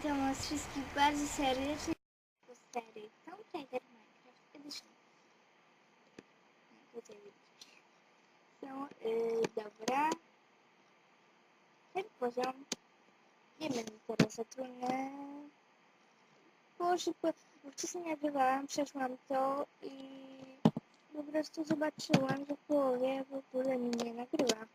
Witam was wszystkich bardzo serdecznie po serii Tomb Raider Minecraft Edition. Tutaj widzisz. No, dobra. Ten poziom nie będzie teraz za trudny. Bo szybko, bo wcześniej nagrywałam, przeszłam to i po prostu zobaczyłam, że w połowie w ogóle mi nie nagrywa.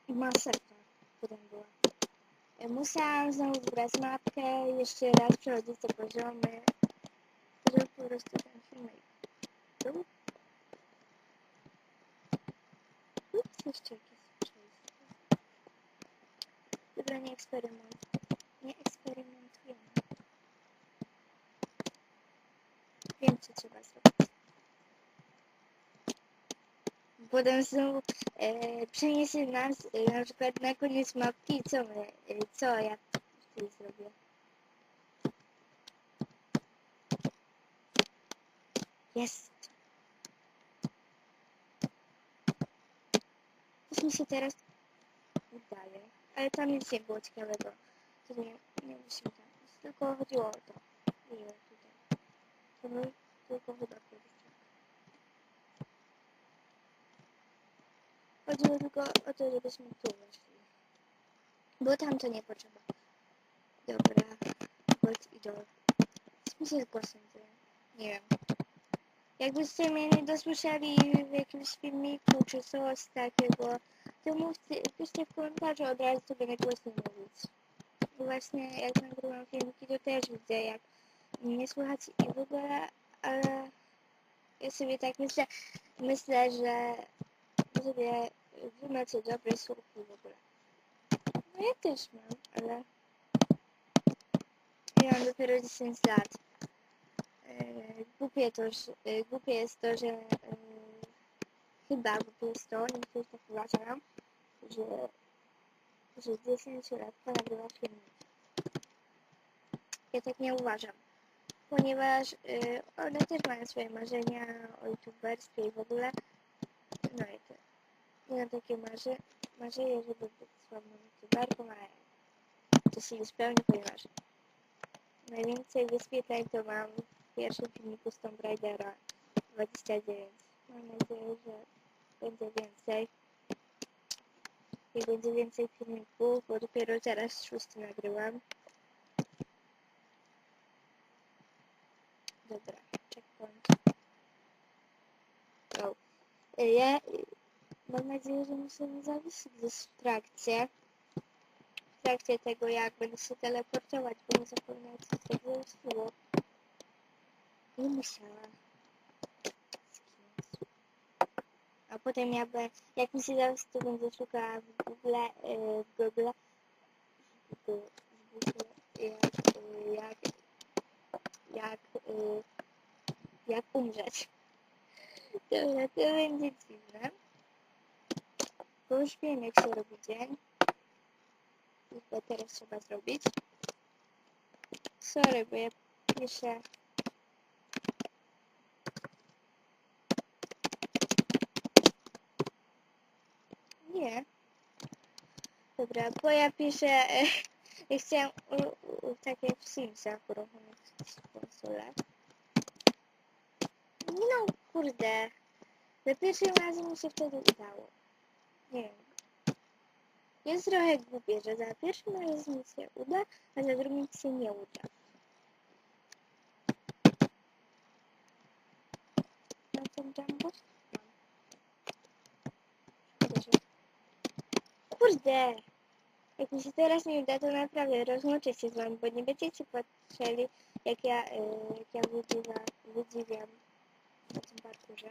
I masakra potem była. Musiałam znowu wybrać mapkę, jeszcze raz przechodzić te poziomy, żeby po prostu ten filmik był. Ups, jeszcze jakieś przejście. Dobra, nie eksperymentujemy. Wiem, co trzeba zrobić. Potem znowu przeniesie nas na przykład na koniec mapki i co ja wtedy zrobię. Jest! Coś mi się teraz udaje, ale tam nic nie było ciekawego. To nie musimy tam, tylko chodziło o to. Nie wiem, tutaj. To był tylko chyba kiedyś. Chodziło tylko o to, żebyśmy tu weszli. Bo tam to nie potrzeba. Dobra. Gold idol. Co mi się z głosem dzieje? Nie wiem. Jakbyście mnie nie dosłyszeli w jakimś filmiku czy coś takiego, to mówcie, piszcie w komentarzu od razu, sobie na głośno mówić. I właśnie jak nagrywam filmiki, to też widzę, jak mnie słychać i w ogóle, ale ja sobie tak myślę, że sobie wy macie dobre słuchy w ogóle. No ja też mam, ale ja mam dopiero 10 lat. Głupie jest to, że chyba głupie jest to, niektórzy tak uważają, że 10 lat nagrywa filmik. Ja tak nie uważam, ponieważ one też mają swoje marzenia o youtuberstwie i w ogóle. No i to. Ja mam takie marzenie, żeby być sławną youtuberką, ale to się nie spełni, ponieważ najwięcej wyświetleń to mam w pierwszym filmiku z Tomb Raidera 29. Mam nadzieję, że będzie więcej. I będzie więcej filmików, bo dopiero teraz 6 nagrywam. Dobra, checkpoint. Oh. Ja mam nadzieję, że mi się nie zawiesi gdzieś w trakcie tego, jak będę się teleportować, bo nie zapomnę, co tego było. Nie musiałam. A potem jak mi się zawiesi, to będę szukała w Google, jak umrzeć. Dobra, to będzie dziwne. Bo już wiem, jak się robi dzień. I chyba teraz trzeba zrobić. Sorry, bo ja piszę. Nie. Dobra, bo ja piszę. Ja chciałam tak jak w Simsach uruchomić konsolę. No kurde. Za pierwszym razem mi się wtedy udało. Nie wiem. Jest trochę głupie, że za pierwszym razem mi się uda, a za drugim się nie uda. Mam ten jumbo? Kurde! Jak mi się teraz nie uda, to naprawdę rozłączę się z wami, bo nie będziecie patrzyli, jak ja wydziwiam na tym parkurze.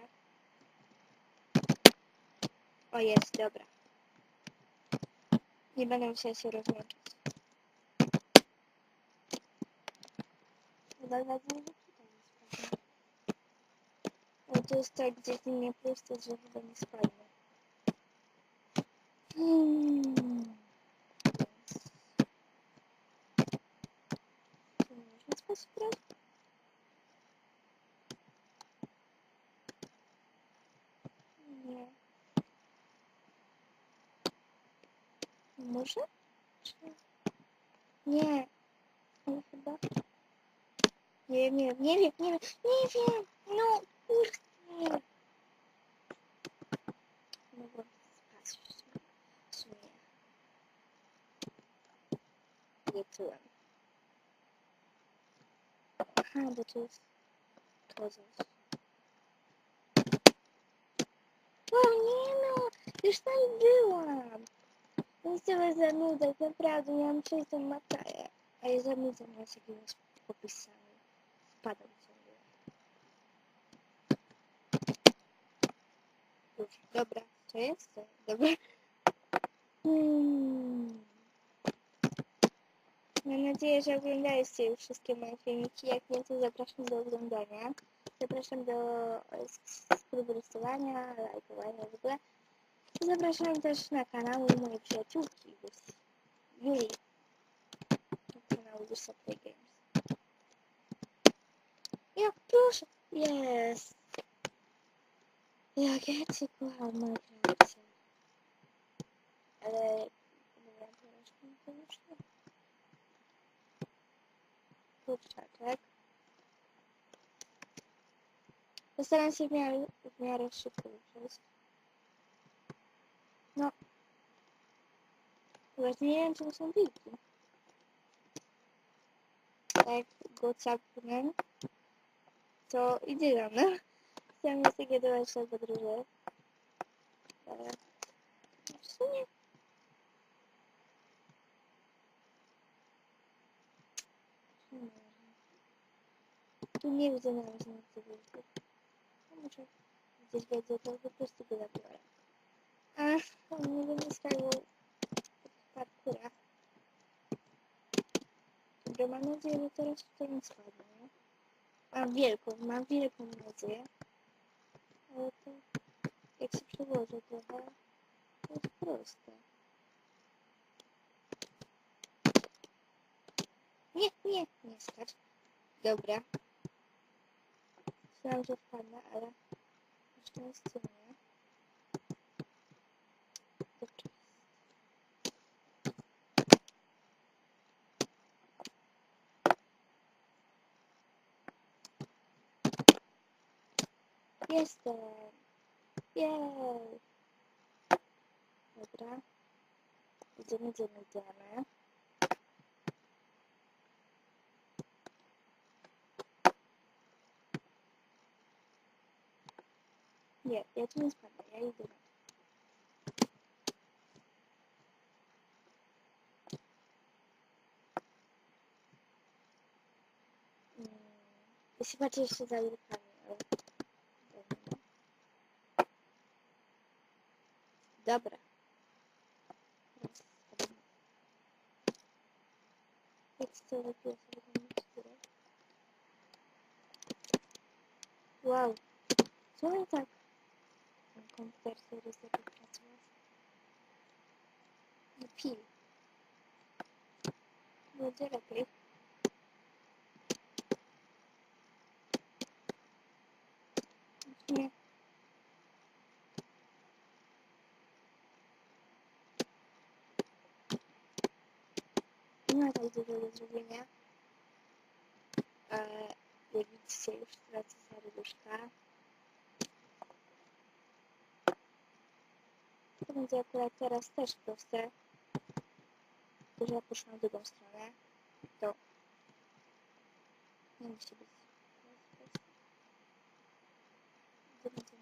O, jest, dobra. Nie będę musiała się rozłączyć. Mam nadzieję, że tutaj nie spadnie. Ale to jest tak gdzieś nie prosto, że chyba nie spadnie. Czy nie można sposób brać? Nie. Może? Czy... Nie. Ale chyba... Nie wiem. No, kurde. Mogłam spać w sumie. Nie czułem. Aha, bo to jest... To coś. O nie no! Już tam byłam! Nie chciałam zanudzać, naprawdę, miałam przejść tą mapę. A ja zanudzam, ja się jakiegoś popisami. Wpadam ciągle. Już, dobra, co jest? Dobra. Mam nadzieję, że oglądaliście już wszystkie moje filmiki. Jak nie, to zapraszam do oglądania. Zapraszam do subskrybowania, lajkowania w ogóle. Zapraszam też na kanał mojej przyjaciółki Julii. Na kanał Lusa Play Games. Jak proszę! Jest! Jak ja cię kocham, Minecrafcie. Ale... Dobra, teraz to już nie. Kurczaczek. Postaram się w miarę szybko przejść. No. Właśnie nie wiem, czy to są wilki. Jak go capnę, to idzie za mną. Chciałam jest takie dołączne podróże. Ale... W sumie... Tu nie widzę na razie nic wilków. Muszę gdzieś będzie, to po prostu go zabiorę. Ach, nie będę skakał w parkurach. Dobra, mam nadzieję, że teraz tutaj nie spadnie. Mam wielką nadzieję. Ale to, jak się przełożę trochę, to jest proste. Nie skacz. Dobra. Myślałam, że wpadnę, ale jeszcze nie strzeliłem. Dobrze. Jestem. Jej. Dobra. Idziemy. Nie, ja tu nie spadnę, ja idę. Jeśli patrzę jeszcze za wilkami, ale... Dobra. Jak chcę lepiej sobie tam miksturę. Wow. Co on tak? Ten komputer sobie zaczął pracować. Nie pil. Będzie lepiej. Nie. Nie ma tak dużo do zrobienia. Jak widzicie, już tracę serduszka. To będzie akurat teraz też proste. Tylko, że ja poszłam w drugą stronę. To nie musi być proste. To będzie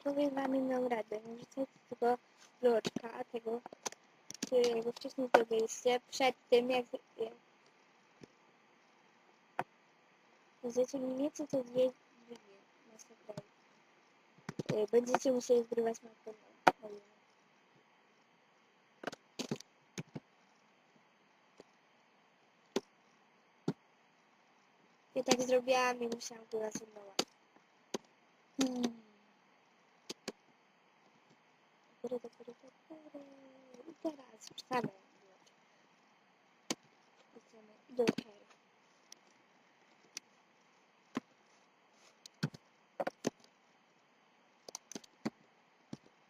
powiem wam inną radę. Nie wrzucajcie tego bloczka, tego, którego wcześniej zrobiliście, przed tym, jak będziecie mniej więcej to dwie będziecie musieli zgrywać na pewno. Ja tak zrobiłam i musiałam go zasunąć. I teraz wrzucamy do hej.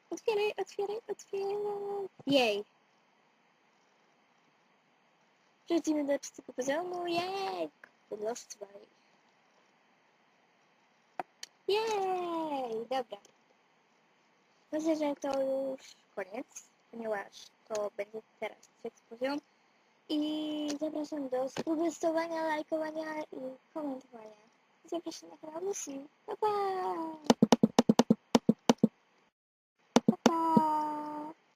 Otwieraj, otwieraj, otwieraj. Jej. Przechodzimy do trzeciego poziomu. Jej. Podlostwaj. Jej. Dobra. Myślę, że to już koniec, ponieważ to będzie teraz trzeci poziom. I zapraszam do subskrybowania, lajkowania i komentowania. Zapraszam na kanał Lucy. Pa, pa! Pa, pa!